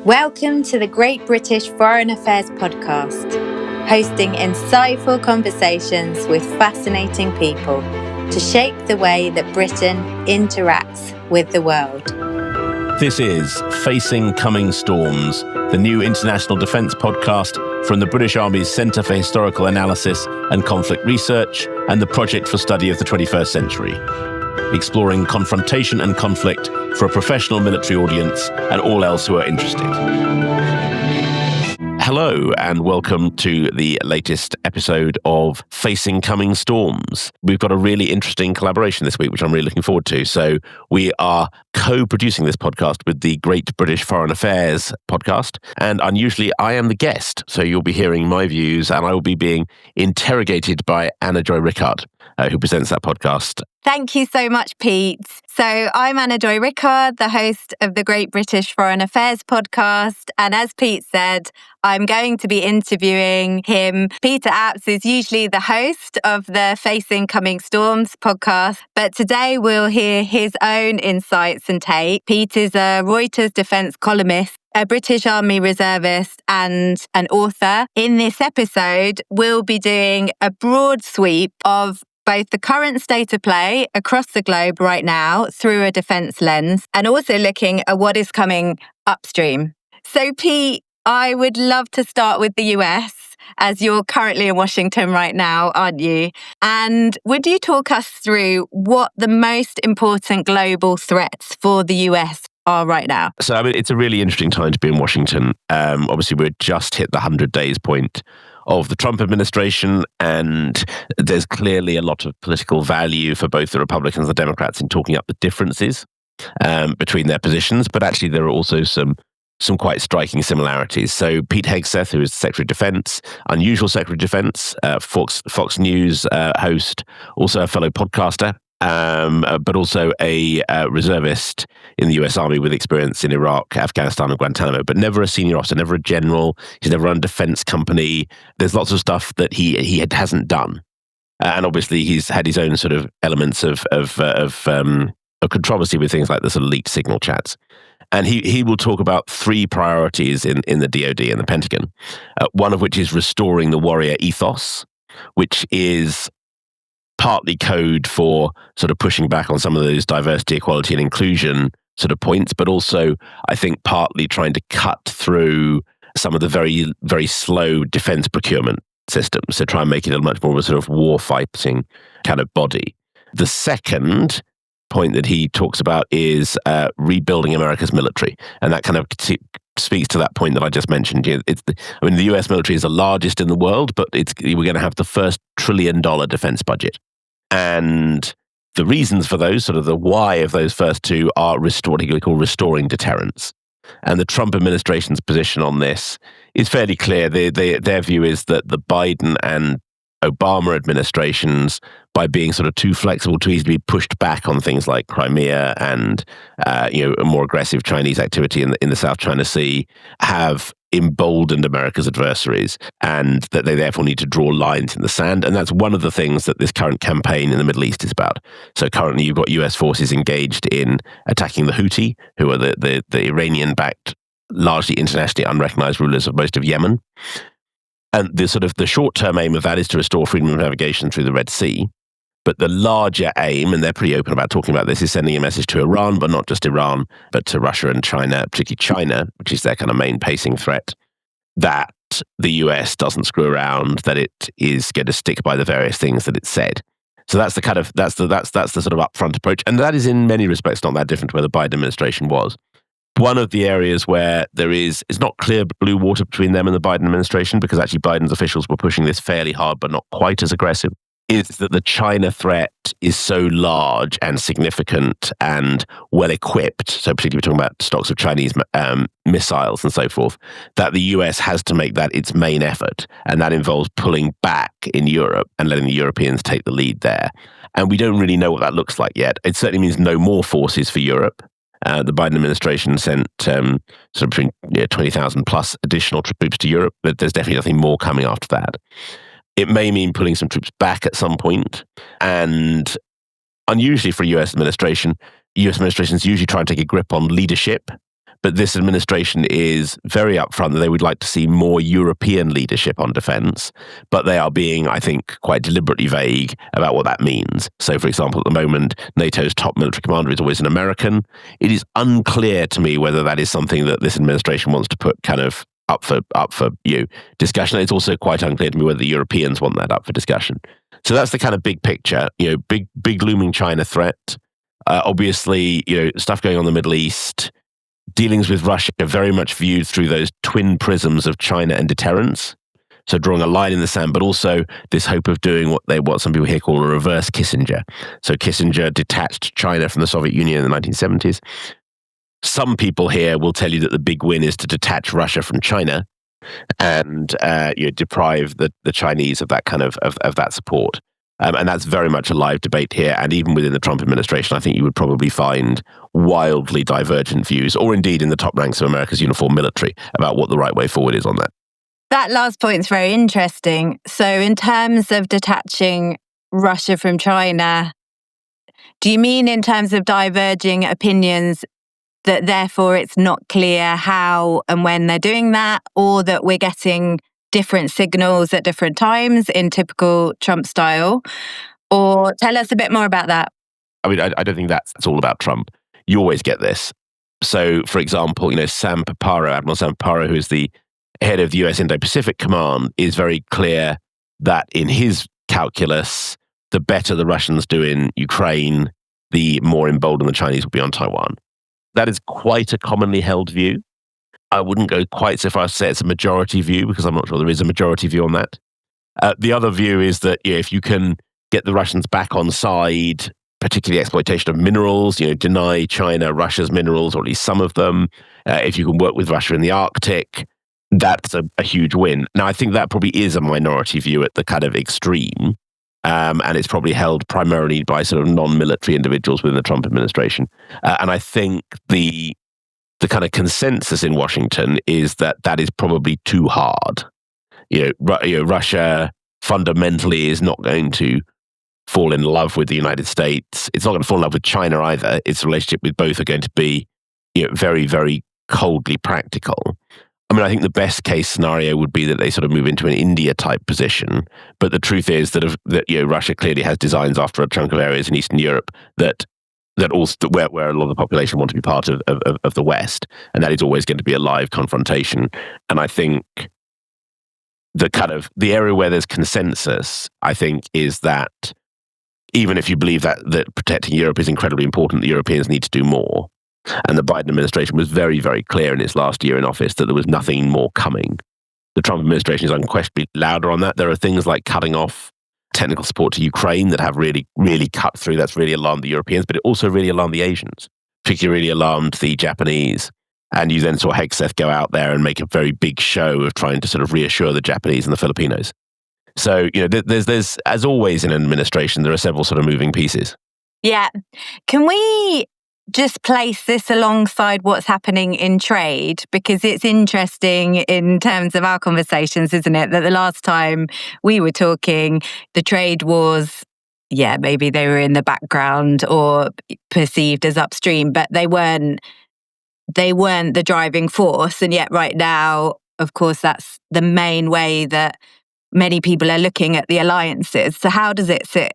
Welcome to the Great British Foreign Affairs Podcast, hosting insightful conversations with fascinating people to shape the way that Britain interacts with the world. This is Facing Coming Storms, the new international defence podcast from the British Army's Centre for Historical Analysis and Conflict Research and the Project for Study of the 21st Century, exploring confrontation and conflict for a professional military audience and all else who are interested. Hello and welcome to the latest episode of Facing Coming Storms. We've got a really interesting collaboration this week, which I'm really looking forward to. So we are co-producing this podcast with the Great British Foreign Affairs podcast. And unusually, I am the guest. So you'll be hearing my views and I will be being interrogated by Anna Joy Rickard, who presents that podcast. Thank you so much, Pete. So I'm Anna Joy Rickard, the host of the Great British Foreign Affairs podcast. And as Pete said, I'm going to be interviewing him. Peter Apps is usually the host of the Facing Coming Storms podcast, but today we'll hear his own insights and take. Pete is a Reuters defence columnist, a British Army reservist and an author. In this episode, we'll be doing a broad sweep of both the current state of play across the globe right now through a defence lens and also looking at what is coming upstream. So, Pete, I would love to start with the US, as you're currently in Washington right now, aren't you? And would you talk us through what the most important global threats for the US are right now? So, I mean, it's a really interesting time to be in Washington. Obviously, we've just hit the 100 days point of the Trump administration, and there's clearly a lot of political value for both the Republicans and the Democrats in talking up the differences between their positions, but actually there are also some quite striking similarities. So Pete Hegseth, who is Secretary of Defense, unusual Secretary of Defense, Fox News host, also a fellow podcaster, but also a reservist in the US Army with experience in Iraq, Afghanistan, and Guantanamo, but never a senior officer, never a general. He's never run a defense company. There's lots of stuff that he hasn't done. And obviously he's had his own sort of elements of controversy with things like the sort of leaked signal chats. And he will talk about three priorities in the DoD and the Pentagon, one of which is restoring the warrior ethos, which is partly code for sort of pushing back on some of those diversity, equality, and inclusion sort of points, but also, I think, partly trying to cut through some of the very, very slow defense procurement systems. So try and make it a much more of a sort of war-fighting kind of body. The second point that he talks about is rebuilding America's military. And that kind of speaks to that point that I just mentioned. The US military is the largest in the world, but we're going to have the first $1 trillion defense budget. And the reasons for those, sort of the why of those first two, are restoring deterrence. And the Trump administration's position on this is fairly clear. Their view is that the Biden and Obama administrations, by being sort of too flexible, too easily pushed back on things like Crimea and a more aggressive Chinese activity in the South China Sea, have emboldened America's adversaries, and that they therefore need to draw lines in the sand. And that's one of the things that this current campaign in the Middle East is about. So currently you've got US forces engaged in attacking the Houthi, who are the Iranian-backed, largely internationally unrecognized rulers of most of Yemen. And the short-term aim of that is to restore freedom of navigation through the Red Sea. But the larger aim, and they're pretty open about talking about this, is sending a message to Iran, but not just Iran, but to Russia and China, particularly China, which is their kind of main pacing threat, that the US doesn't screw around, that it is going to stick by the various things that it said. So that's the sort of upfront approach, and that is in many respects not that different to where the Biden administration was. One of the areas where it's not clear blue water between them and the Biden administration, because actually Biden's officials were pushing this fairly hard, but not quite as aggressive, is that the China threat is so large and significant and well-equipped, so particularly we're talking about stocks of Chinese missiles and so forth, that the US has to make that its main effort. And that involves pulling back in Europe and letting the Europeans take the lead there. And we don't really know what that looks like yet. It certainly means no more forces for Europe. The Biden administration sent sort of between 20,000 plus additional troops to Europe, but there's definitely nothing more coming after that. It may mean pulling some troops back at some point, and unusually for US administrations usually try and take a grip on leadership But this administration is very upfront that they would like to see more European leadership on defense, but they are being, I think, quite deliberately vague about what that means. So, for example, at the moment, NATO's top military commander is always an American. It is unclear to me whether that is something that this administration wants to put kind of up for discussion. It's also quite unclear to me whether the Europeans want that up for discussion. So that's the kind of big picture, big looming China threat. Obviously, stuff going on in the Middle East, dealings with Russia are very much viewed through those twin prisms of China and deterrence. So drawing a line in the sand, but also this hope of doing what some people here call a reverse Kissinger. So Kissinger detached China from the Soviet Union in the 1970s. Some people here will tell you that the big win is to detach Russia from China and deprive the Chinese of that kind of that support. And that's very much a live debate here. And even within the Trump administration, I think you would probably find wildly divergent views, or indeed in the top ranks of America's uniformed military, about what the right way forward is on that. That last point is very interesting. So in terms of detaching Russia from China, do you mean in terms of diverging opinions that therefore it's not clear how and when they're doing that, or that we're getting different signals at different times in typical Trump style? Or tell us a bit more about that. I mean, I don't think that's all about Trump. You always get this. So, for example, Admiral Sam Paparo, who is the head of the US Indo-Pacific Command, is very clear that in his calculus, the better the Russians do in Ukraine, the more emboldened the Chinese will be on Taiwan. That is quite a commonly held view. I wouldn't go quite so far as to say it's a majority view, because I'm not sure there is a majority view on that. The other view is that if you can get the Russians back on side, particularly exploitation of minerals, deny China Russia's minerals, or at least some of them, if you can work with Russia in the Arctic, that's a huge win. Now, I think that probably is a minority view at the kind of extreme, and it's probably held primarily by sort of non-military individuals within the Trump administration. And I think the kind of consensus in Washington is that that is probably too hard. Russia fundamentally is not going to fall in love with the United States. It's not going to fall in love with China either. Its relationship with both are going to be very, very coldly practical. I mean, I think the best case scenario would be that they sort of move into an India-type position. But the truth is that Russia clearly has designs after a chunk of areas in Eastern Europe that also where a lot of the population want to be part of the West, and that is always going to be a live confrontation. And I think the area where there's consensus, I think, is that even if you believe that protecting Europe is incredibly important, the Europeans need to do more. And the Biden administration was very, very clear in its last year in office that there was nothing more coming. The Trump administration is unquestionably louder on that. There are things like cutting off technical support to Ukraine that have really, really cut through. That's really alarmed the Europeans, but it also really alarmed the Asians, particularly really alarmed the Japanese. And you then saw Hegseth go out there and make a very big show of trying to sort of reassure the Japanese and the Filipinos. So, there's as always in an administration, there are several sort of moving pieces. Yeah. Can we just place this alongside what's happening in trade? Because it's interesting in terms of our conversations, isn't it? That the last time we were talking, the trade wars, maybe they were in the background or perceived as upstream, but they weren't the driving force. And yet right now, of course, that's the main way that many people are looking at the alliances. So how does it sit,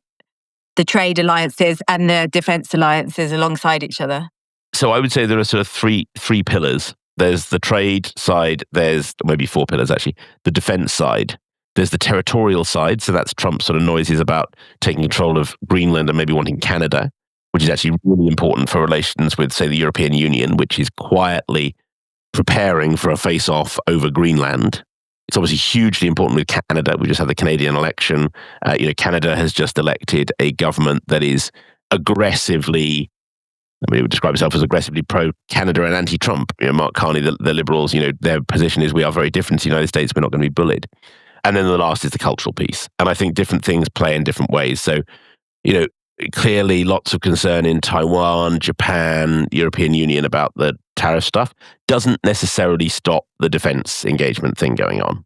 the trade alliances and the defense alliances alongside each other? So I would say there are sort of three pillars. There's the trade side, there's maybe four pillars actually. The defense side, there's the territorial side, so that's Trump's sort of noises about taking control of Greenland and maybe wanting Canada, which is actually really important for relations with, say, the European Union, which is quietly preparing for a face-off over Greenland. It's obviously hugely important with Canada. We just had the Canadian election. Canada has just elected a government that is aggressively, it would describe itself as aggressively pro-Canada and anti-Trump. Mark Carney, the Liberals, their position is we are very different to the United States. We're not going to be bullied. And then the last is the cultural piece. And I think different things play in different ways. So, clearly lots of concern in Taiwan, Japan, European Union about the tariff stuff doesn't necessarily stop the defense engagement thing going on.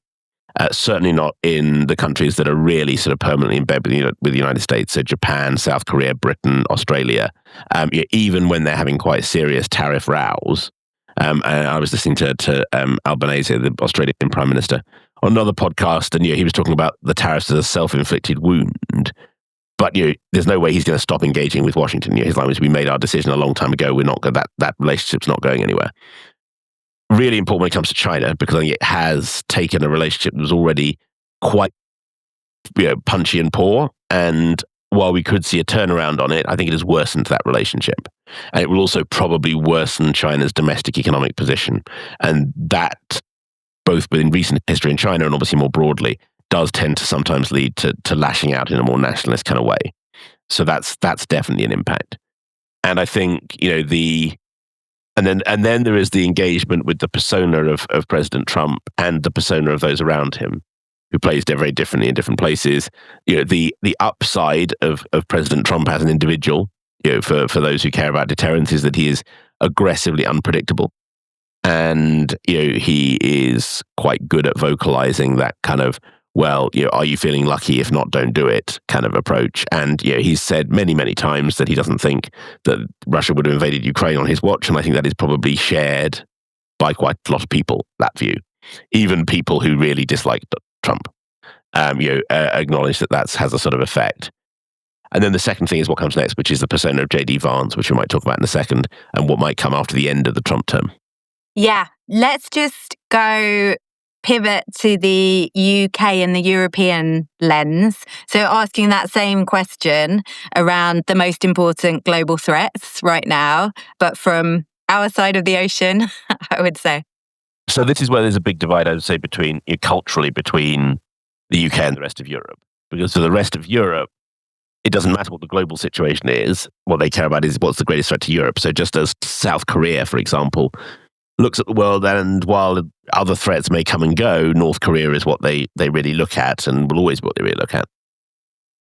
Certainly not in the countries that are really sort of permanently embedded with the United States. So Japan, South Korea, Britain, Australia, even when they're having quite serious tariff rows, And I was listening to Albanese, the Australian Prime Minister, on another podcast, and he was talking about the tariffs as a self-inflicted wound. But there's no way he's going to stop engaging with Washington. His line was, "We made our decision a long time ago. We're not going. That relationship's not going anywhere." Really important when it comes to China, because I think it has taken a relationship that was already quite punchy and poor, and while we could see a turnaround on it, I think it has worsened that relationship. And it will also probably worsen China's domestic economic position. And that, both within recent history in China and obviously more broadly, does tend to sometimes lead to lashing out in a more nationalist kind of way. So that's definitely an impact. And I think, and then there is the engagement with the persona of President Trump and the persona of those around him, who plays very differently in different places. The upside of President Trump as an individual, for those who care about deterrence, is that he is aggressively unpredictable. And, he is quite good at vocalizing that kind of, well, are you feeling lucky? If not, don't do it kind of approach. And, he's said many, many times that he doesn't think that Russia would have invaded Ukraine on his watch. And I think that is probably shared by quite a lot of people, that view. Even people who really dislike Trump, acknowledge that has a sort of effect. And then the second thing is what comes next, which is the persona of J.D. Vance, which we might talk about in a second, and what might come after the end of the Trump term. Yeah, let's just go pivot to the UK and the European lens. So asking that same question around the most important global threats right now, but from our side of the ocean, I would say. So this is where there's a big divide, I would say, culturally between the UK and the rest of Europe. Because for the rest of Europe, it doesn't matter what the global situation is. What they care about is what's the greatest threat to Europe. So just as South Korea, for example, looks at the world, and while other threats may come and go, North Korea is what they really look at, and will always be what they really look at.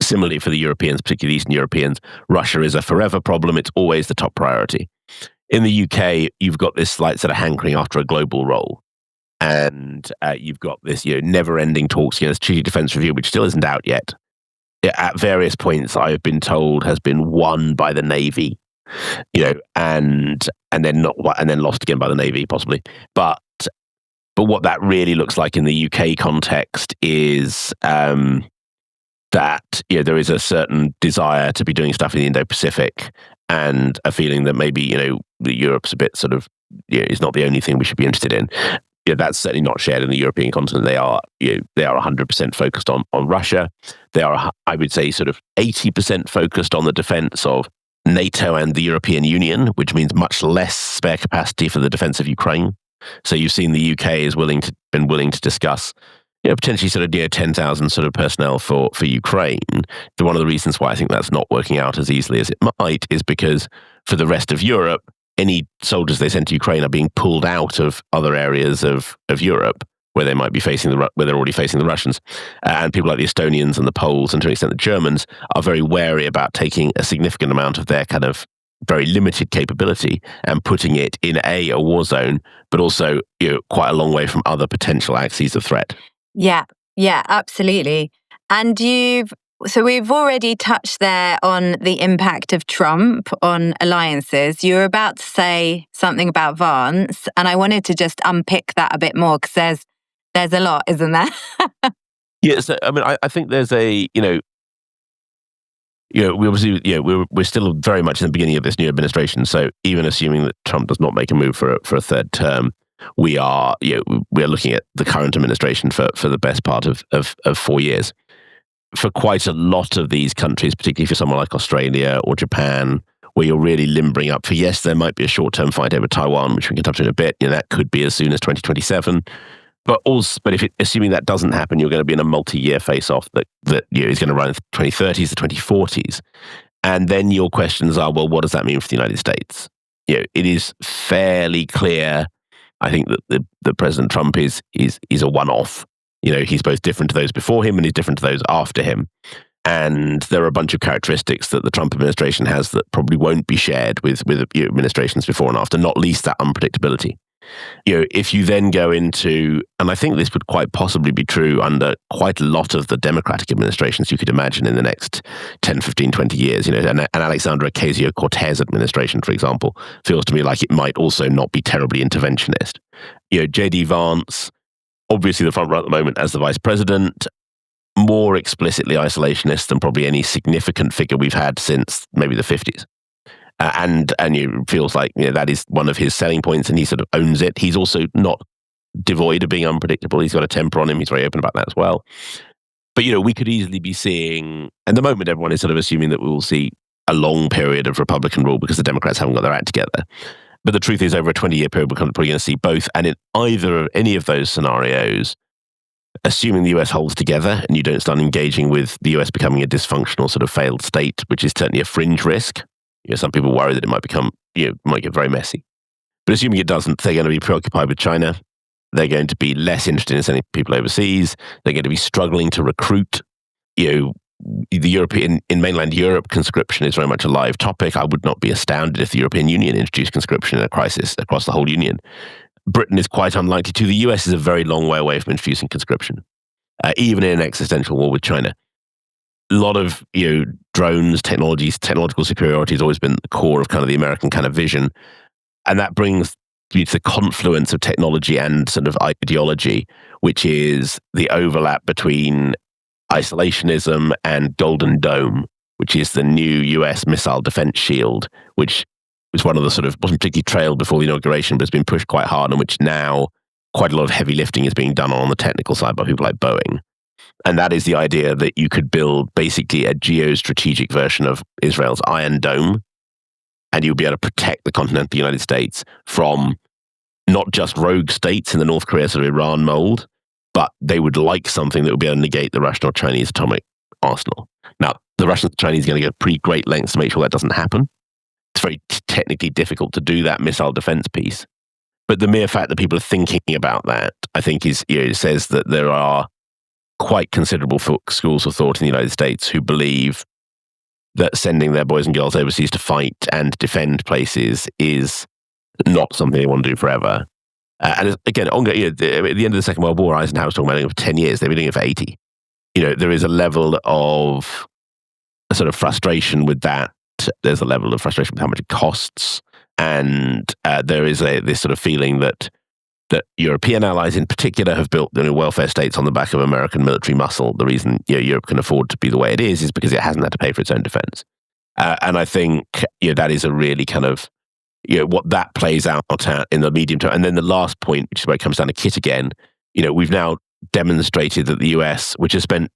Similarly for the Europeans, particularly Eastern Europeans, Russia is a forever problem. It's always the top priority. In the UK, you've got this slight sort of hankering after a global role. And you've got this never-ending talks, this Treaty Defence Review, which still isn't out yet. At various points, I've been told has been won by the Navy, and then lost again by the Navy, possibly. But what that really looks like in the UK context is that there is a certain desire to be doing stuff in the Indo-Pacific, and a feeling that maybe Europe's a bit sort of is not the only thing we should be interested in. That's certainly not shared in the European continent. They are 100% focused on Russia. They are, I would say, sort of 80% focused on the defense of NATO and the European Union, which means much less spare capacity for the defense of Ukraine. So you've seen the UK is been willing to discuss potentially sort of 10,000 sort of personnel for Ukraine. One of the reasons why I think that's not working out as easily as it might is because for the rest of Europe, any soldiers they send to Ukraine are being pulled out of other areas of Europe where they might be where they're already facing the Russians. And people like the Estonians and the Poles, and to an extent the Germans, are very wary about taking a significant amount of their kind of very limited capability and putting it in a war zone, but also quite a long way from other potential axes of threat. Yeah, absolutely. And so we've already touched there on the impact of Trump on alliances. You were about to say something about Vance, and I wanted to just unpick that a bit more, because there's a lot, isn't there? Yeah, so I mean, I think there's we obviously, we're still very much in the beginning of this new administration. So even assuming that Trump does not make a move for a third term, we are looking at the current administration for the best part of 4 years. For quite a lot of these countries, particularly for someone like Australia or Japan, where you're really limbering up for, yes, there might be a short-term fight over Taiwan, which we can touch on in a bit. That could be as soon as 2027. But assuming that doesn't happen, you're going to be in a multi-year face-off that is going to run in the 2030s, the 2040s. And then your questions are, well, what does that mean for the United States? It is fairly clear, I think, that President Trump is a one-off. He's both different to those before him and he's different to those after him. And there are a bunch of characteristics that the Trump administration has that probably won't be shared with administrations before and after, not least that unpredictability. If you then go into, and I think this would quite possibly be true under quite a lot of the Democratic administrations you could imagine in the next 10, 15, 20 years, an Alexandra Ocasio-Cortez administration, for example, feels to me like it might also not be terribly interventionist. J.D. Vance, obviously the front runner at the moment as the vice president, more explicitly isolationist than probably any significant figure we've had since maybe the 50s. And it feels like that is one of his selling points, and he sort of owns it. He's also not devoid of being unpredictable. He's got a temper on him. He's very open about that as well. But, we could easily be seeing, at the moment, everyone is sort of assuming that we will see a long period of Republican rule because the Democrats haven't got their act together. But the truth is, over a 20-year period, we're probably going to see both. And in either of any of those scenarios, assuming the US holds together and you don't start engaging with the US becoming a dysfunctional sort of failed state, which is certainly a fringe risk. Some people worry that it might become, might get very messy. But assuming it doesn't, they're going to be preoccupied with China. They're going to be less interested in sending people overseas. They're going to be struggling to recruit. The European, in mainland Europe, conscription is very much a live topic. I would not be astounded if the European Union introduced conscription in a crisis across the whole Union. Britain is quite unlikely to. The US is a very long way away from introducing conscription, even in an existential war with China. A lot of drones, technological superiority has always been the core of kind of the American kind of vision, and that brings you to the confluence of technology and sort of ideology, which is the overlap between isolationism and Golden Dome, which is the new US missile defense shield, which was one of the wasn't particularly trailed before the inauguration, but has been pushed quite hard, and which now quite a lot of heavy lifting is being done on the technical side by people like Boeing. And that is the idea that you could build basically a geostrategic version of Israel's Iron Dome, and you'll be able to protect the continental United States from not just rogue states in the North Korea sort of Iran mold, but they would like something that would be able to negate the Russian or Chinese atomic arsenal. Now, the Russians and Chinese are going to go pretty great lengths to make sure that doesn't happen. It's very technically difficult to do that missile defense piece. But the mere fact that people are thinking about that, I think, it says that there are quite considerable schools of thought in the United States who believe that sending their boys and girls overseas to fight and defend places is not something they want to do forever. And again, at the end of the Second World War, Eisenhower was talking about doing it for 10 years. They've been doing it for 80. There is a level of a sort of frustration with that. There's a level of frustration with how much it costs. And there is this sort of feeling that European allies in particular have built welfare states on the back of American military muscle. The reason Europe can afford to be the way it is because it hasn't had to pay for its own defense. And I think that is a really kind of what that plays out in the medium term. And then the last point, which is where it comes down to kit again, we've now demonstrated that the US, which has spent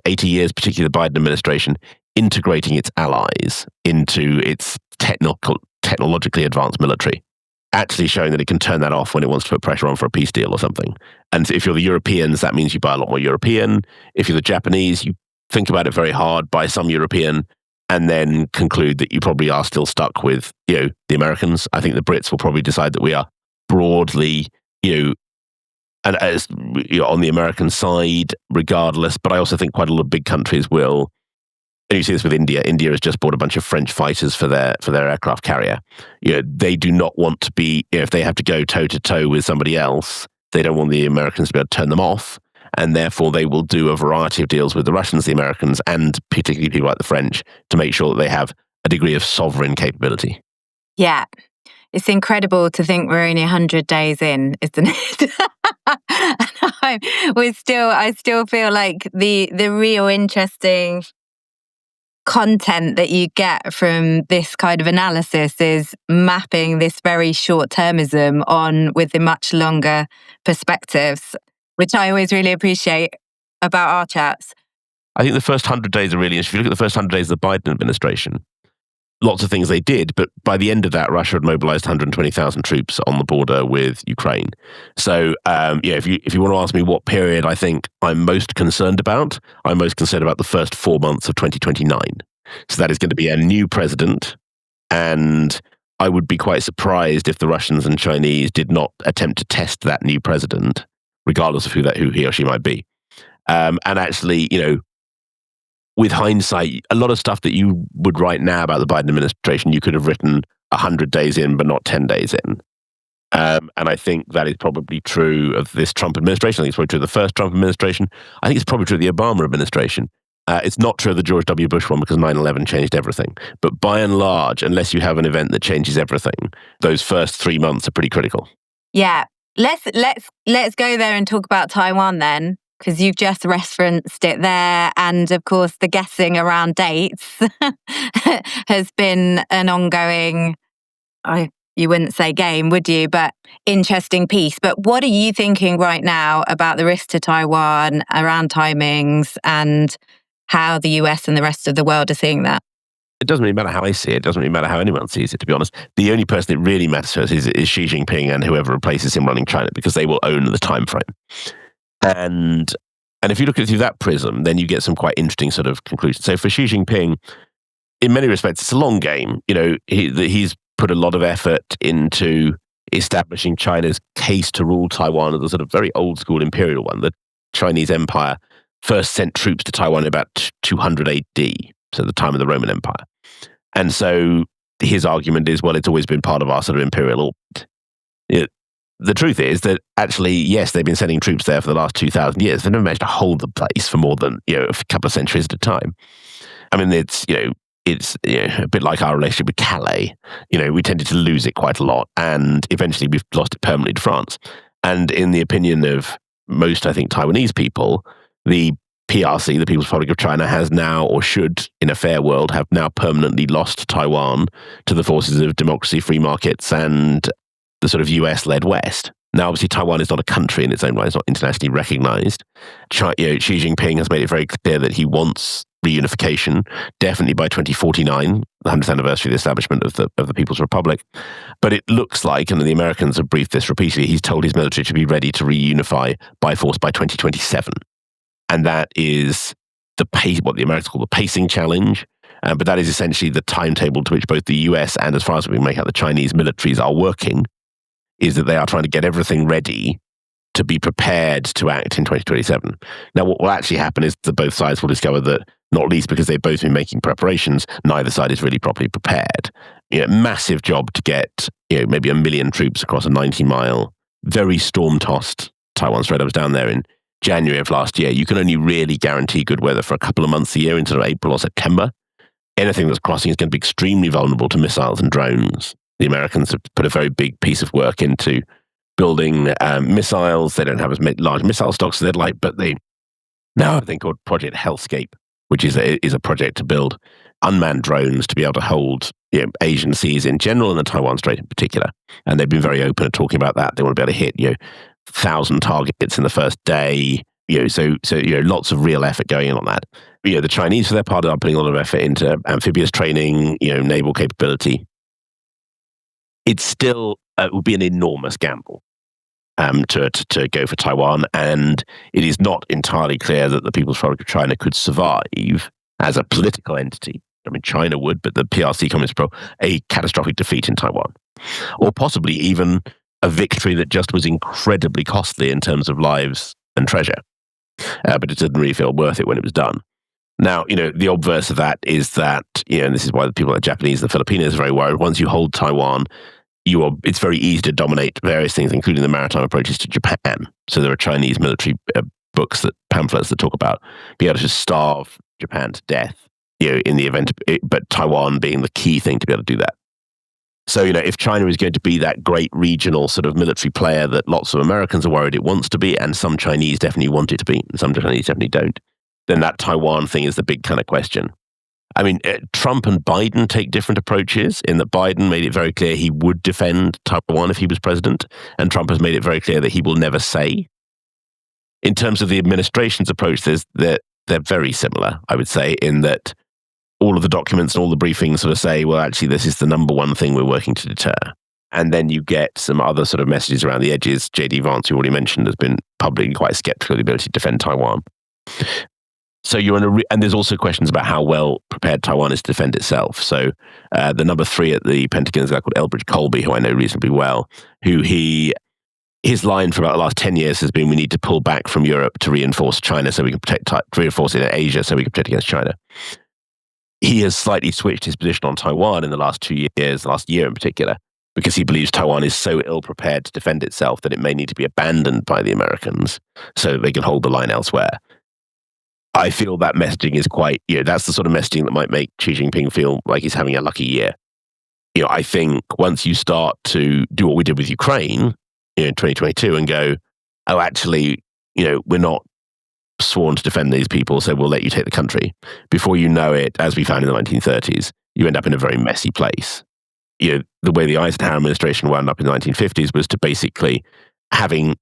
80 years, particularly the Biden administration, integrating its allies into its technologically advanced military, actually showing that it can turn that off when it wants to put pressure on for a peace deal or something. And if you're the Europeans, that means you buy a lot more European. If you're the Japanese, you think about it very hard, buy some European, and then conclude that you probably are still stuck with the Americans. I think the Brits will probably decide that we are broadly and as on the American side regardless. But I also think quite a lot of big countries will. And you see this with India. India has just bought a bunch of French fighters for their aircraft carrier. They do not want to be, if they have to go toe to toe with somebody else, they don't want the Americans to be able to turn them off. And therefore they will do a variety of deals with the Russians, the Americans, and particularly people like the French to make sure that they have a degree of sovereign capability. Yeah. It's incredible to think we're only 100 days in, isn't it? I still feel like the real interesting content that you get from this kind of analysis is mapping this very short-termism on with the much longer perspectives, which I always really appreciate about our chats. I think the first 100 days are really interesting. If you look at the first 100 days of the Biden administration, lots of things they did, but by the end of that, Russia had mobilized 120,000 troops on the border with Ukraine. So, if you want to ask me what period I think I'm most concerned about, I'm most concerned about the first 4 months of 2029. So that is going to be a new president, and I would be quite surprised if the Russians and Chinese did not attempt to test that new president, regardless of who he or she might be. And actually, with hindsight, a lot of stuff that you would write now about the Biden administration, you could have written 100 days in, but not 10 days in. And I think that is probably true of this Trump administration. I think it's probably true of the first Trump administration. I think it's probably true of the Obama administration. It's not true of the George W. Bush one because 9/11 changed everything. But by and large, unless you have an event that changes everything, those first 3 months are pretty critical. Yeah. Let's go there and talk about Taiwan then, because you've just referenced it there. And of course, the guessing around dates has been an ongoing, you wouldn't say game, would you? But interesting piece. But what are you thinking right now about the risk to Taiwan around timings and how the US and the rest of the world are seeing that? It doesn't really matter how I see it. It doesn't really matter how anyone sees it, to be honest. The only person it really matters to us is Xi Jinping and whoever replaces him running China, because they will own the time frame. And if you look at it through that prism, then you get some quite interesting sort of conclusions. So for Xi Jinping, in many respects, it's a long game. He's put a lot of effort into establishing China's case to rule Taiwan as a sort of very old school imperial one. The Chinese Empire first sent troops to Taiwan in about 200 AD, so the time of the Roman Empire. And so his argument is, well, it's always been part of our sort of imperial orbit. The truth is that actually, yes, they've been sending troops there for the last 2,000 years. They've never managed to hold the place for more than a couple of centuries at a time. I mean, it's a bit like our relationship with Calais. We tended to lose it quite a lot, and eventually we've lost it permanently to France. And in the opinion of most, I think, Taiwanese people, the PRC, the People's Republic of China, has now, or should, in a fair world, have now permanently lost Taiwan to the forces of democracy, free markets, and the sort of US-led West. Now, obviously, Taiwan is not a country in its own right. It's not internationally recognized. Xi Jinping has made it very clear that he wants reunification, definitely by 2049, the 100th anniversary of the establishment of the People's Republic. But it looks like, and the Americans have briefed this repeatedly, he's told his military to be ready to reunify by force by 2027. And that is what the Americans call the pacing challenge. But that is essentially the timetable to which both the US and, as far as we can make out, the Chinese militaries are working, is that they are trying to get everything ready to be prepared to act in 2027. Now, what will actually happen is that both sides will discover that, not least because they've both been making preparations, neither side is really properly prepared. Massive job to get maybe 1 million troops across a 90-mile, very storm-tossed Taiwan Strait. I was down there in January of last year. You can only really guarantee good weather for a couple of months a year into sort of April or September. Anything that's crossing is going to be extremely vulnerable to missiles and drones. The Americans have put a very big piece of work into building missiles. They don't have as large missile stocks as they'd like, but they now have a thing called Project Hellscape, which is a project to build unmanned drones to be able to hold Asian seas in general and the Taiwan Strait in particular. And they've been very open at talking about that. They want to be able to hit 1,000 targets in the first day. So lots of real effort going in on that. The Chinese, for their part, are putting a lot of effort into amphibious training, naval capability. It's still it would be an enormous gamble to go for Taiwan, and it is not entirely clear that the People's Republic of China could survive as a political entity. I mean, China would, but the PRC Communist Pro, a catastrophic defeat in Taiwan, or possibly even a victory that just was incredibly costly in terms of lives and treasure. But it didn't really feel worth it when it was done. Now, the obverse of that is that, and this is why the people like Japanese and the Filipinos are very worried, once you hold Taiwan, it's very easy to dominate various things, including the maritime approaches to Japan. So there are Chinese military pamphlets that talk about being able to starve Japan to death, in the event, but Taiwan being the key thing to be able to do that. So, if China is going to be that great regional sort of military player that lots of Americans are worried it wants to be, and some Chinese definitely want it to be, and some Chinese definitely don't, then that Taiwan thing is the big kind of question. I mean, Trump and Biden take different approaches in that Biden made it very clear he would defend Taiwan if he was president, and Trump has made it very clear that he will never say. In terms of the administration's approach, they're very similar, I would say, in that all of the documents and all the briefings sort of say, well, actually, this is the number one thing we're working to deter. And then you get some other sort of messages around the edges. J.D. Vance, you already mentioned, has been publicly quite skeptical of the ability to defend Taiwan. So and there's also questions about how well prepared Taiwan is to defend itself. So the number 3 at the Pentagon is a guy called Elbridge Colby, who I know reasonably well, his line for about the last 10 years has been, we need to pull back from Europe to reinforce China so we can reinforce it in Asia so we can protect against China. He has slightly switched his position on Taiwan in the last 2 years, the last year in particular, because he believes Taiwan is so ill prepared to defend itself that it may need to be abandoned by the Americans so they can hold the line elsewhere. I feel that messaging is quite, that's the sort of messaging that might make Xi Jinping feel like he's having a lucky year. I think once you start to do what we did with Ukraine in 2022 and go, oh, actually, we're not sworn to defend these people, so we'll let you take the country. Before you know it, as we found in the 1930s, you end up in a very messy place. The way the Eisenhower administration wound up in the 1950s was to basically having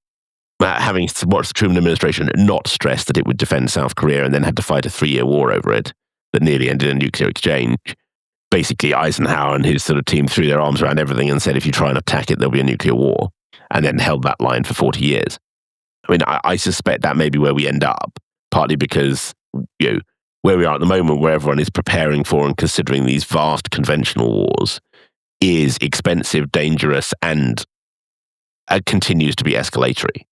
watched the Truman administration not stress that it would defend South Korea and then had to fight a 3-year war over it that nearly ended in a nuclear exchange. Basically, Eisenhower and his sort of team threw their arms around everything and said, if you try and attack it, there'll be a nuclear war, and then held that line for 40 years. I mean, I suspect that may be where we end up, partly because, where we are at the moment, where everyone is preparing for and considering these vast conventional wars, is expensive, dangerous, and continues to be escalatory.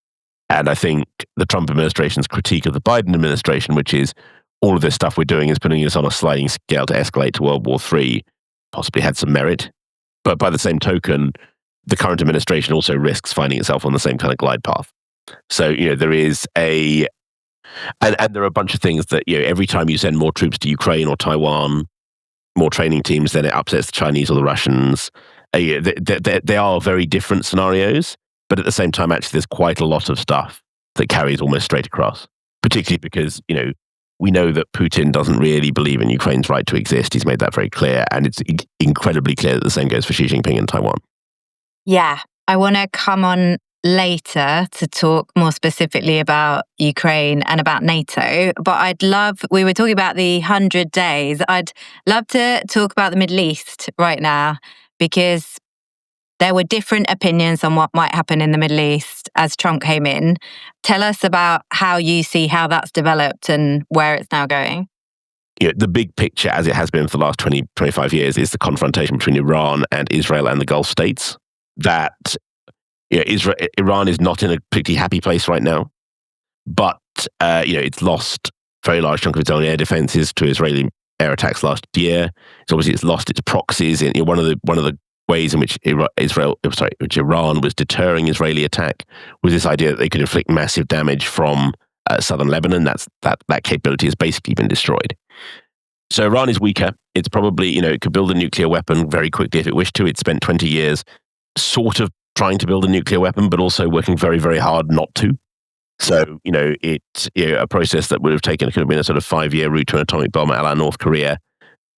And I think the Trump administration's critique of the Biden administration, which is all of this stuff we're doing is putting us on a sliding scale to escalate to World War III, possibly had some merit. But by the same token, the current administration also risks finding itself on the same kind of glide path. So, there is and there are a bunch of things that, every time you send more troops to Ukraine or Taiwan, more training teams, then it upsets the Chinese or the Russians. They are very different scenarios, but at the same time, actually, there's quite a lot of stuff that carries almost straight across, particularly because, we know that Putin doesn't really believe in Ukraine's right to exist. He's made that very clear, and it's incredibly clear that the same goes for Xi Jinping and Taiwan. Yeah, I want to come on later to talk more specifically about Ukraine and about NATO, but we were talking about the 100 days. I'd love to talk about the Middle East right now, because there were different opinions on what might happen in the Middle East as Trump came in. Tell us about how you see how that's developed and where it's now going. The big picture, as it has been for the last 20, 25 years, is the confrontation between Iran and Israel and the Gulf states. That Iran is not in a particularly happy place right now, but it's lost a very large chunk of its own air defenses to Israeli air attacks last year. It's lost its proxies. In one of the ways in which Iran was deterring Israeli attack was this idea that they could inflict massive damage from southern Lebanon. That capability has basically been destroyed. So Iran is weaker. It's probably, it could build a nuclear weapon very quickly if it wished to. It spent 20 years sort of trying to build a nuclear weapon, but also working very, very hard not to. So, it's a process that could have been a sort of 5-year route to an atomic bomb a la North Korea.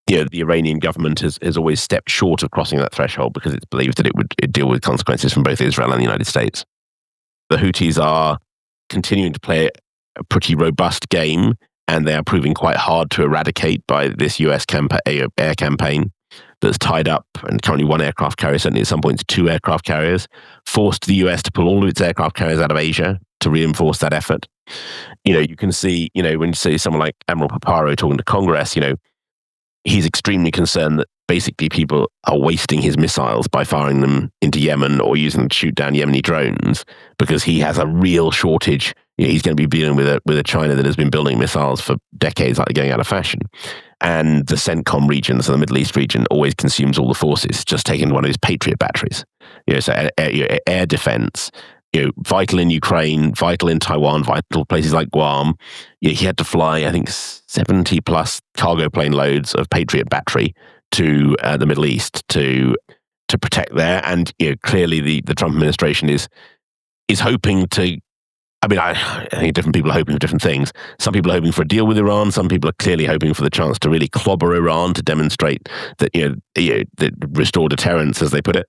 The Iranian government has always stepped short of crossing that threshold because it's believed that it would deal with consequences from both Israel and the United States. The Houthis are continuing to play a pretty robust game, and they are proving quite hard to eradicate by this US air campaign that's tied up, and currently one aircraft carrier, certainly at some points 2 aircraft carriers, forced the US to pull all of its aircraft carriers out of Asia to reinforce that effort. You can see, when you see someone like Admiral Paparo talking to Congress, he's extremely concerned that basically people are wasting his missiles by firing them into Yemen or using them to shoot down Yemeni drones, because he has a real shortage. He's going to be dealing with a China that has been building missiles for decades, like they're going out of fashion. And the CENTCOM region, so the Middle East region, always consumes all the forces, just taking one of his Patriot batteries. So air defense, vital in Ukraine, vital in Taiwan, vital places like Guam. He had to fly, I think, 70 plus cargo plane loads of Patriot battery to the Middle East to protect there. And clearly the Trump administration is hoping to. I mean, I think different people are hoping for different things. Some people are hoping for a deal with Iran. Some people are clearly hoping for the chance to really clobber Iran to demonstrate that that restore deterrence, as they put it.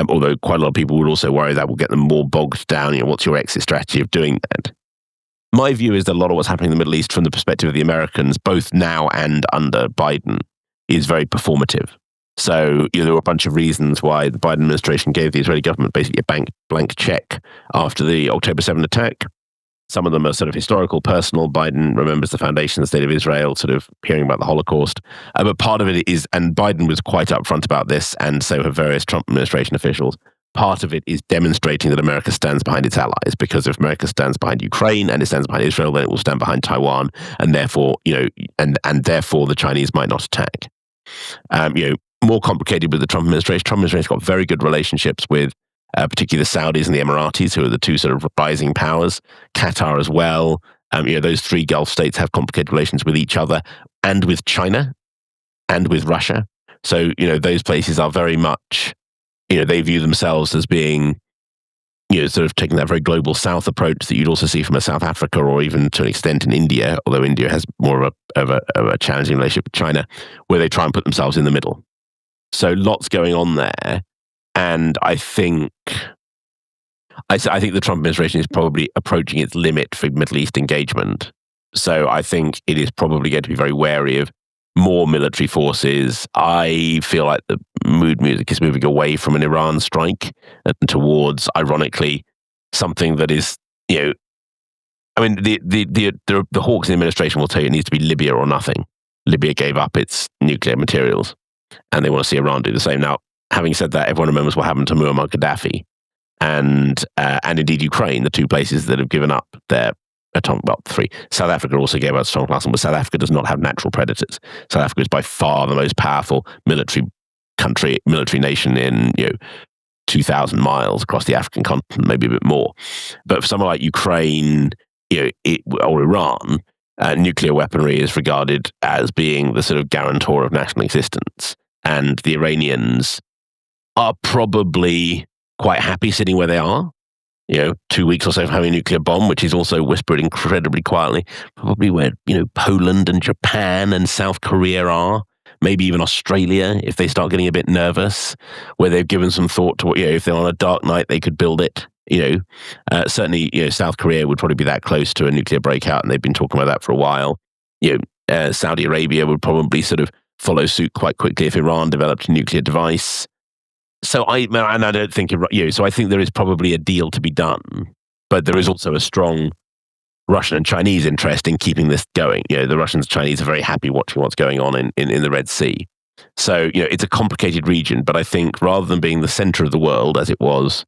Although quite a lot of people would also worry that will get them more bogged down. What's your exit strategy of doing that? My view is that a lot of what's happening in the Middle East, from the perspective of the Americans, both now and under Biden, is very performative. So there were a bunch of reasons why the Biden administration gave the Israeli government basically a blank check after the October 7 attack. Some of them are sort of historical, personal. Biden remembers the foundation of the State of Israel, sort of hearing about the Holocaust. But part of it is, and Biden was quite upfront about this, and so have various Trump administration officials, part of it is demonstrating that America stands behind its allies, because if America stands behind Ukraine and it stands behind Israel, then it will stand behind Taiwan, and therefore, and therefore the Chinese might not attack. more complicated with the Trump administration. Trump administration's got very good relationships with particularly the Saudis and the Emiratis, who are the two sort of rising powers. Qatar as well. Those three Gulf states have complicated relations with each other and with China and with Russia. So, those places are very much, they view themselves as being, sort of taking that very global South approach that you'd also see from a South Africa or even to an extent in India, although India has more of a challenging relationship with China, where they try and put themselves in the middle. So lots going on there. And I think the Trump administration is probably approaching its limit for Middle East engagement. So I think it is probably going to be very wary of more military forces. I feel like the mood music is moving away from an Iran strike and towards, ironically, something that is, the hawks in the administration will tell you it needs to be Libya or nothing. Libya gave up its nuclear materials, and they want to see Iran do the same. Now, having said that, everyone remembers what happened to Muammar Gaddafi and indeed Ukraine, the two places that have given up their atomic, well, three. South Africa also gave up atomic arsenal, but South Africa does not have natural predators. South Africa is by far the most powerful military nation in 2,000 miles across the African continent, maybe a bit more. But for someone like Ukraine, or Iran, nuclear weaponry is regarded as being the sort of guarantor of national existence, and the Iranians are probably quite happy sitting where they are. 2 weeks or so of having a nuclear bomb, which is also whispered incredibly quietly, probably where, Poland and Japan and South Korea are, maybe even Australia, if they start getting a bit nervous, where they've given some thought to what, if they're on a dark night, they could build it. Certainly, South Korea would probably be that close to a nuclear breakout, and they've been talking about that for a while. Saudi Arabia would probably sort of follow suit quite quickly if Iran developed a nuclear device. So I don't think, so I think there is probably a deal to be done, but there is also a strong Russian and Chinese interest in keeping this going. The Russians and Chinese are very happy watching what's going on in the Red Sea. So, it's a complicated region, but I think rather than being the center of the world as it was,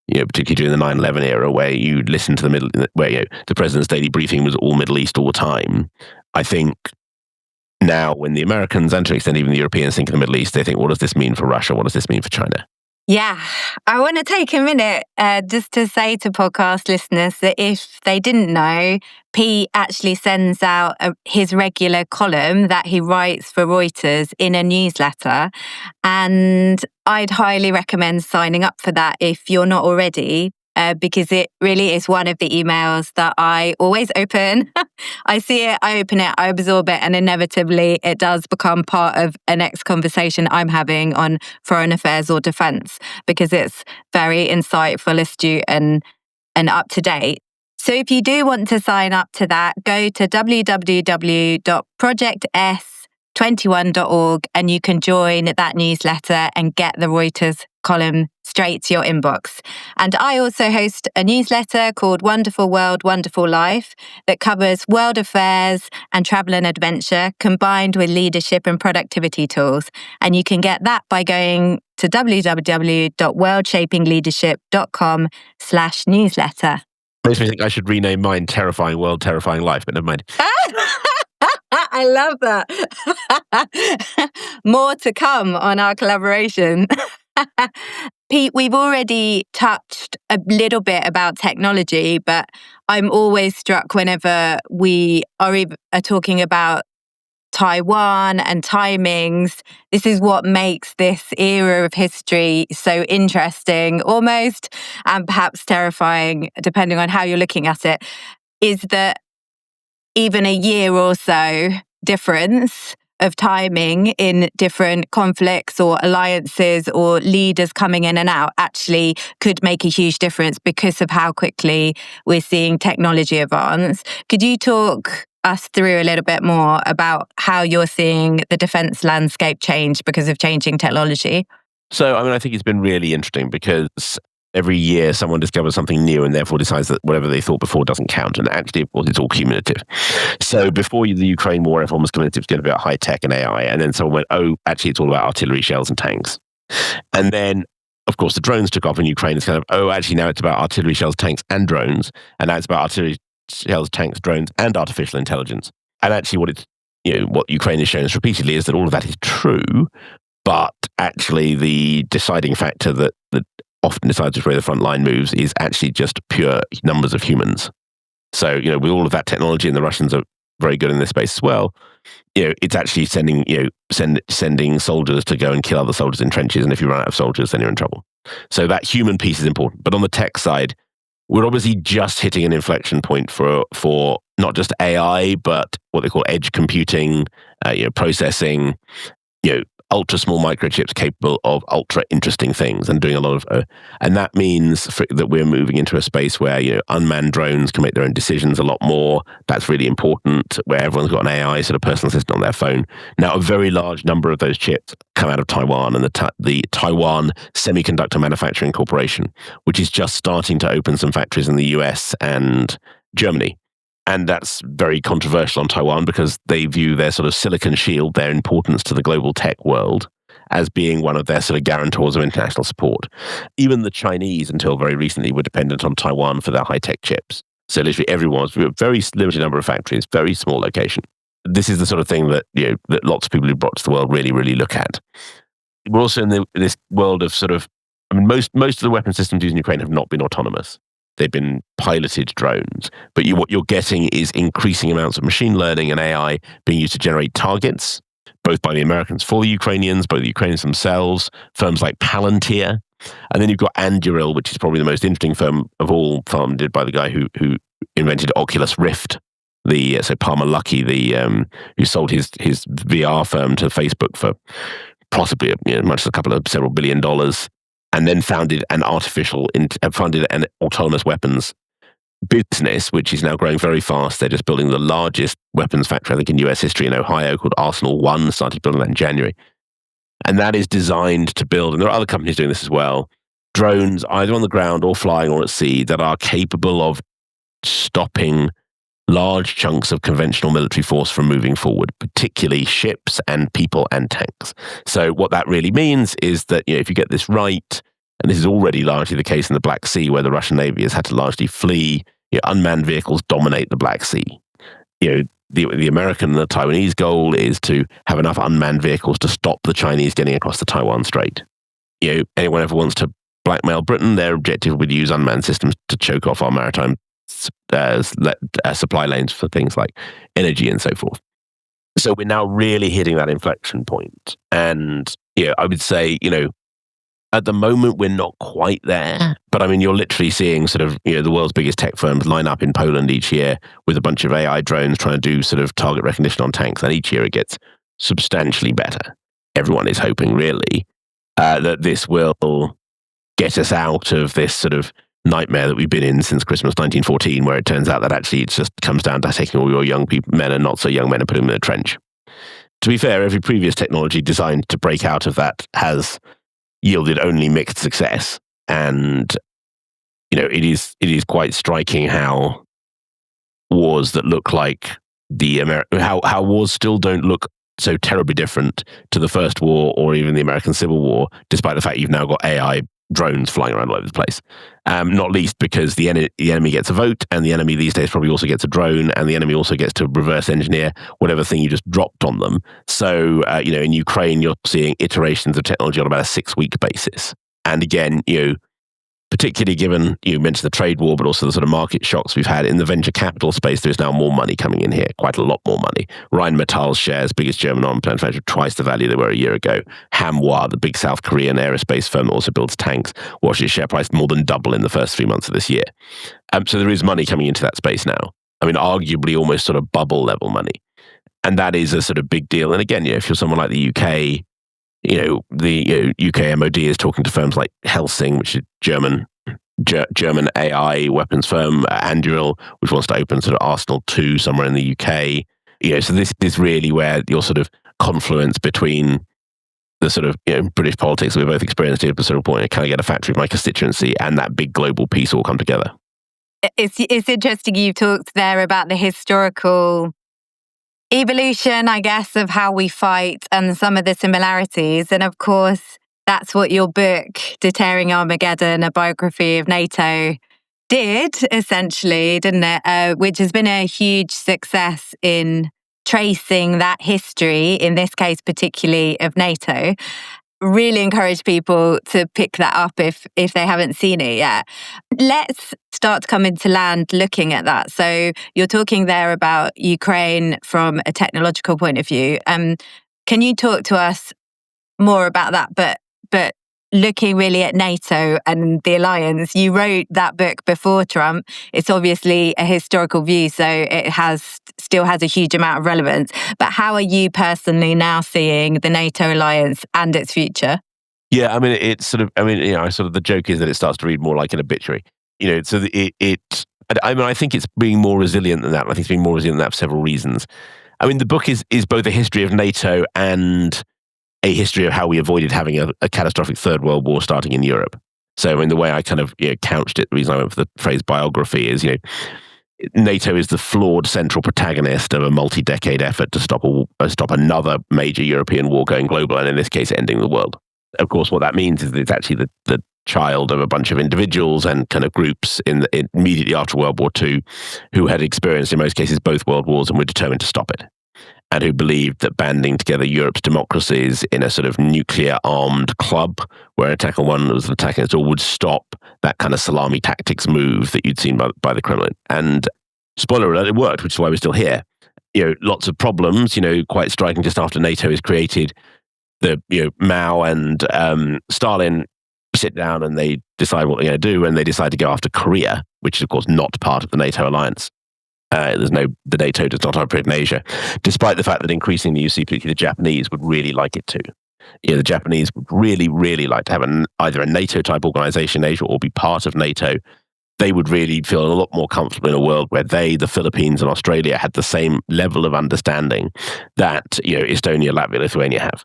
particularly during the 9/11 era, where you listen to the president's daily briefing was all Middle East all the time, I think now when the Americans and to an extent even the Europeans think of the Middle East, they think, what does this mean for Russia? What does this mean for China? Yeah, I want to take a minute just to say to podcast listeners that if they didn't know, Pete actually sends out his regular column that he writes for Reuters in a newsletter. And I'd highly recommend signing up for that if you're not already, because it really is one of the emails that I always open. I see it, I open it, I absorb it, and inevitably it does become part of a next conversation I'm having on foreign affairs or defense, because it's very insightful, astute, and up to date. So if you do want to sign up to that, go to www.projects21.org and you can join that newsletter and get the Reuters column straight to your inbox. And I also host a newsletter called Wonderful World, Wonderful Life that covers world affairs and travel and adventure combined with leadership and productivity tools. And you can get that by going to www.worldshapingleadership.com/newsletter. Makes me think I should rename mine Terrifying World, Terrifying Life, but never mind. I love that. More to come on our collaboration. Pete, we've already touched a little bit about technology, but I'm always struck whenever we are talking about Taiwan and timings. This is what makes this era of history so interesting, almost, and perhaps terrifying, depending on how you're looking at it, is that even a year or so difference of timing in different conflicts or alliances or leaders coming in and out actually could make a huge difference because of how quickly we're seeing technology advance. Could you talk us through a little bit more about how you're seeing the defense landscape change because of changing technology? So, I think it's been really interesting because every year someone discovers something new and therefore decides that whatever they thought before doesn't count. And actually, of course, it's all cumulative. So before the Ukraine war, everyone was convinced it was going to be about high tech and AI. And then someone went, oh, actually, it's all about artillery, shells and tanks. And then, of course, the drones took off in Ukraine. It's kind of, oh, actually, now it's about artillery, shells, tanks and drones. And now it's about artillery, shells, tanks, drones and artificial intelligence. And actually what Ukraine has shown us repeatedly is that all of that is true. But actually, the deciding factor that often decides which way the front line moves is actually just pure numbers of humans. So, with all of that technology, and the Russians are very good in this space as well, it's actually sending soldiers to go and kill other soldiers in trenches. And if you run out of soldiers, then you're in trouble. So that human piece is important. But on the tech side, we're obviously just hitting an inflection point for not just AI, but what they call edge computing, processing, ultra small microchips capable of ultra interesting things and doing a lot of, and that means that we're moving into a space where unmanned drones can make their own decisions a lot more. That's really important. Where everyone's got an AI sort of personal assistant on their phone. Now, a very large number of those chips come out of Taiwan and the Taiwan Semiconductor Manufacturing Corporation, which is just starting to open some factories in the US and Germany. And that's very controversial on Taiwan because they view their sort of silicon shield, their importance to the global tech world, as being one of their sort of guarantors of international support. Even the Chinese, until very recently, were dependent on Taiwan for their high-tech chips. So literally everyone's a very limited number of factories, very small location. This is the sort of thing that that lots of people who brought to the world really, really look at. We're also in this world of most of the weapon systems used in Ukraine have not been autonomous. They've been piloted drones. But what you're getting is increasing amounts of machine learning and AI being used to generate targets, both by the Americans for the Ukrainians, by the Ukrainians themselves, firms like Palantir. And then you've got Anduril, which is probably the most interesting firm of all, founded by the guy who invented Oculus Rift. So Palmer Luckey, who sold his VR firm to Facebook for possibly as much as several $1 billion. And then founded an autonomous weapons business, which is now growing very fast. They're just building the largest weapons factory, I think, in US history in Ohio, called Arsenal One, started building that in January. And that is designed to build, and there are other companies doing this as well, drones either on the ground or flying or at sea that are capable of stopping large chunks of conventional military force from moving forward, particularly ships and people and tanks. So what that really means is that if you get this right, and this is already largely the case in the Black Sea, where the Russian Navy has had to largely flee, unmanned vehicles dominate the Black Sea. The American and the Taiwanese goal is to have enough unmanned vehicles to stop the Chinese getting across the Taiwan Strait. Anyone ever wants to blackmail Britain, their objective would use unmanned systems to choke off our maritime supply lanes for things like energy and so forth. So we're now really hitting that inflection point. And I would say, at the moment we're not quite there, but you're literally seeing the world's biggest tech firms line up in Poland each year with a bunch of AI drones trying to do target recognition on tanks, and each year it gets substantially better. Everyone is hoping really that this will get us out of this nightmare that we've been in since Christmas 1914, where it turns out that actually it just comes down to taking all your young men and not so young men and putting them in a trench. To be fair, every previous technology designed to break out of that has yielded only mixed success. And, it is quite striking how wars that look like how wars still don't look so terribly different to the First War or even the American Civil War, despite the fact you've now got AI drones flying around all over the place. Not least because the enemy gets a vote, and the enemy these days probably also gets a drone, and the enemy also gets to reverse engineer whatever thing you just dropped on them. So, in Ukraine, you're seeing iterations of technology on about a 6-week basis. And again, particularly given you mentioned the trade war, but also the market shocks we've had in the venture capital space, there's now more money coming in here, quite a lot more money. Rheinmetall's shares, biggest German arms manufacturer, twice the value they were a year ago. Hanwha, the big South Korean aerospace firm that also builds tanks, watched its share price more than double in the first 3 months of this year. So there is money coming into that space now. Arguably almost bubble level money. And that is a big deal. And again, if you're someone like the UK, the UK MOD is talking to firms like Helsing, which is German AI weapons firm, Anduril, which wants to open Arsenal 2 somewhere in the UK. So this is really where your confluence between the British politics that we both experienced here, but point, can I get a factory of my constituency, and that big global piece all come together. It's interesting you talked there about the historical evolution, I guess, of how we fight and some of the similarities. And of course, that's what your book, Deterring Armageddon, a biography of NATO, did, essentially, didn't it? Which has been a huge success in tracing that history, in this case particularly of NATO. Really encourage people to pick that up if they haven't seen it yet. Let's start to come into land looking at that. So you're talking there about Ukraine from a technological point of view. Can you talk to us more about that? But looking really at NATO and the alliance, you wrote that book before Trump. It's obviously a historical view, so it still has a huge amount of relevance. But how are you personally now seeing the NATO alliance and its future? Yeah, I mean, it's sort of, the joke is that it starts to read more like an obituary. So I think it's being more resilient than that. I think it's being more resilient than that for several reasons. I mean, the book is both a history of NATO and a history of how we avoided having a catastrophic Third World War starting in Europe. So, I mean, the way I kind of couched it, the reason I went for the phrase biography is, NATO is the flawed central protagonist of a multi-decade effort to stop another major European war going global, and in this case, ending the world. Of course, what that means is that it's actually the child of a bunch of individuals and kind of groups immediately after World War II who had experienced, in most cases, both world wars and were determined to stop it, and who believed that banding together Europe's democracies in a sort of nuclear-armed club where an attack on one was an attack against all would stop that kind of salami tactics move that you'd seen by the Kremlin. And spoiler alert, it worked, which is why we're still here. Lots of problems, quite striking just after NATO is created. Mao and Stalin sit down and they decide what they're going to do, and they decide to go after Korea, which is, of course, not part of the NATO alliance. The NATO does not operate in Asia, despite the fact that increasingly you see particularly the Japanese would really like it too. The Japanese would really, really like to have either a NATO-type organization in Asia or be part of NATO. They would really feel a lot more comfortable in a world where the Philippines and Australia had the same level of understanding that Estonia, Latvia, Lithuania have.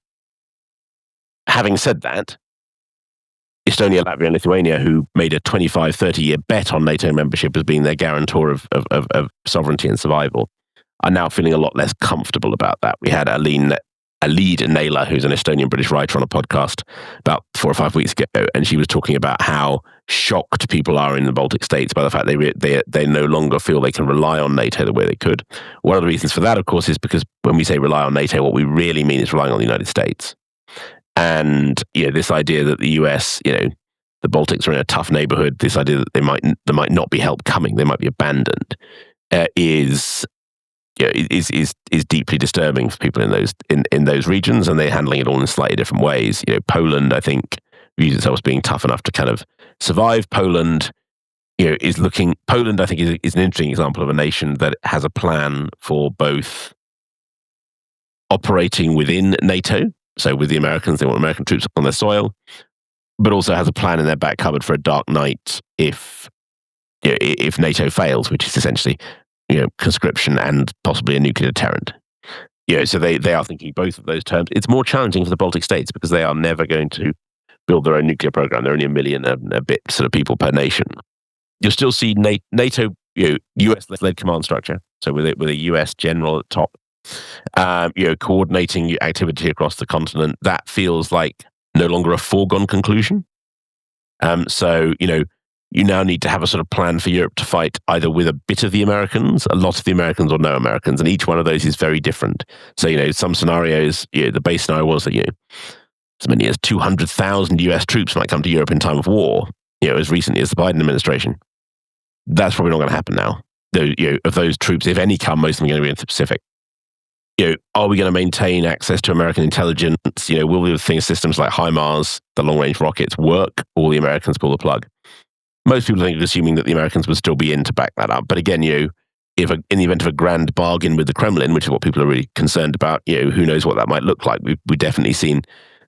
Having said that, Estonia, Latvia, and Lithuania, who made a 25, 30-year bet on NATO membership as being their guarantor of sovereignty and survival, are now feeling a lot less comfortable about that. We had Alid Naylor, who's an Estonian-British writer, on a podcast about 4 or 5 weeks ago, and she was talking about how shocked people are in the Baltic states by the fact they no longer feel they can rely on NATO the way they could. One of the reasons for that, of course, is because when we say rely on NATO, what we really mean is relying on the United States. And this idea that the US, the Baltics are in a tough neighborhood, this idea that there might not be help coming, they might be abandoned, is deeply disturbing for people in those regions, and they're handling it all in slightly different ways. Poland, I think, views itself as being tough enough to kind of survive. Poland, I think, is an interesting example of a nation that has a plan for both operating within NATO. So with the Americans, they want American troops on their soil, but also has a plan in their back cupboard for a dark night if NATO fails, which is essentially conscription and possibly a nuclear deterrent. So they are thinking both of those terms. It's more challenging for the Baltic states because they are never going to build their own nuclear program. They're only 1 million and a bit sort of people per nation. You'll still see NATO, US-led command structure. So with a US general at the top. Coordinating activity across the continent, that feels like no longer a foregone conclusion. So you now need to have a sort of plan for Europe to fight either with a bit of the Americans, a lot of the Americans, or no Americans, and each one of those is very different. So some scenarios, the base scenario was that as many as 200,000 US troops might come to Europe in time of war. As recently as the Biden administration. That's probably not going to happen now. Of those troops, if any come, most of them are going to be in the Pacific. Are we going to maintain access to American intelligence? Will the systems like HIMARS, the long-range rockets, work? Or will the Americans pull the plug? Most people are assuming that the Americans would still be in to back that up. But again, if in the event of a grand bargain with the Kremlin, which is what people are really concerned about, who knows what that might look like? We've definitely seen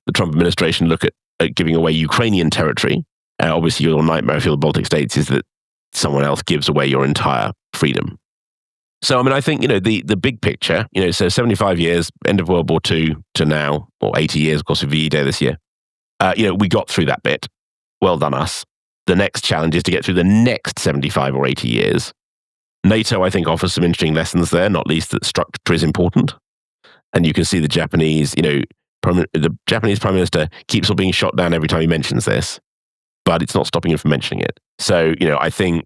the Trump administration look at giving away Ukrainian territory. Obviously, your nightmare if you're the Baltic states is that someone else gives away your entire freedom. So, I think, the big picture, so 75 years, end of World War II to now, or 80 years, of course, with VE Day this year, we got through that bit. Well done us. The next challenge is to get through the next 75 or 80 years. NATO, I think, offers some interesting lessons there, not least that structure is important. And you can see the Japanese, the Japanese Prime Minister keeps on being shot down every time he mentions this, but it's not stopping him from mentioning it. So, I think,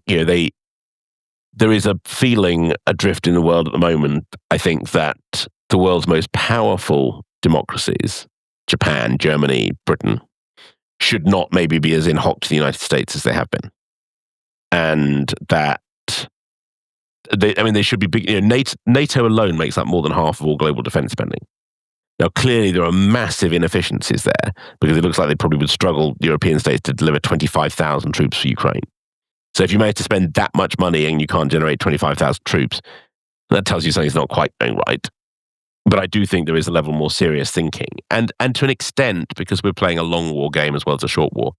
there is a feeling adrift in the world at the moment, I think, that the world's most powerful democracies, Japan, Germany, Britain, should not maybe be as in hock to the United States as they have been. And that they should be big. NATO alone makes up more than half of all global defense spending. Now, clearly, there are massive inefficiencies there because it looks like they probably would struggle, European states, to deliver 25,000 troops for Ukraine. So if you manage to spend that much money and you can't generate 25,000 troops, that tells you something's not quite going right. But I do think there is a level more serious thinking. And to an extent, because we're playing a long war game as well as a short war,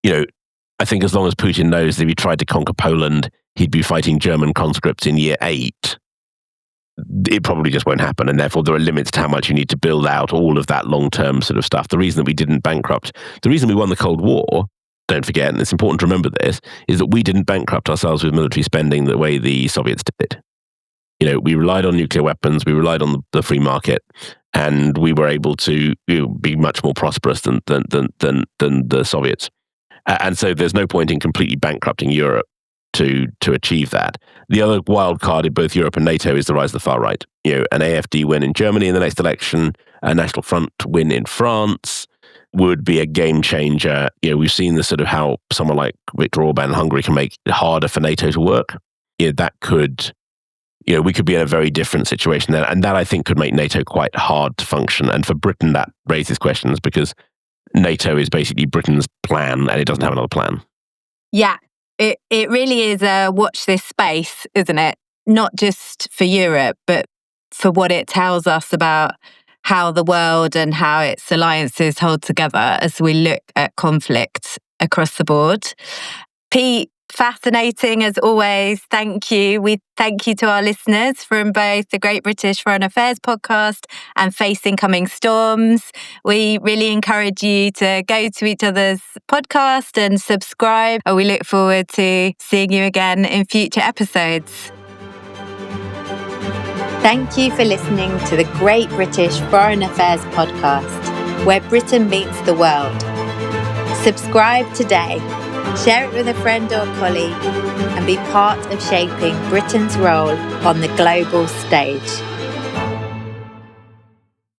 I think as long as Putin knows that if he tried to conquer Poland, he'd be fighting German conscripts in year 8, it probably just won't happen. And therefore, there are limits to how much you need to build out all of that long-term sort of stuff. The reason that we didn't bankrupt, the reason we won the Cold War, don't forget, and it's important to remember this, is that we didn't bankrupt ourselves with military spending the way the Soviets did. We relied on nuclear weapons, we relied on the free market, and we were able to be much more prosperous than the Soviets. And so there's no point in completely bankrupting Europe to achieve that. The other wild card in both Europe and NATO is the rise of the far right. An AfD win in Germany in the next election, a National Front win in France would be a game changer. We've seen the sort of how someone like Viktor Orban in Hungary can make it harder for NATO to work. That could, we could be in a very different situation there. And that, I think, could make NATO quite hard to function. And for Britain, that raises questions because NATO is basically Britain's plan and it doesn't have another plan. Yeah, it really is a watch this space, isn't it? Not just for Europe, but for what it tells us about how the world and how its alliances hold together as we look at conflict across the board. Pete, fascinating as always. Thank you. We thank you to our listeners from both the Great British Foreign Affairs podcast and Facing Coming Storms. We really encourage you to go to each other's podcast and subscribe. And we look forward to seeing you again in future episodes. Thank you for listening to the Great British Foreign Affairs podcast, where Britain meets the world. Subscribe today. Share it with a friend or colleague and be part of shaping Britain's role on the global stage.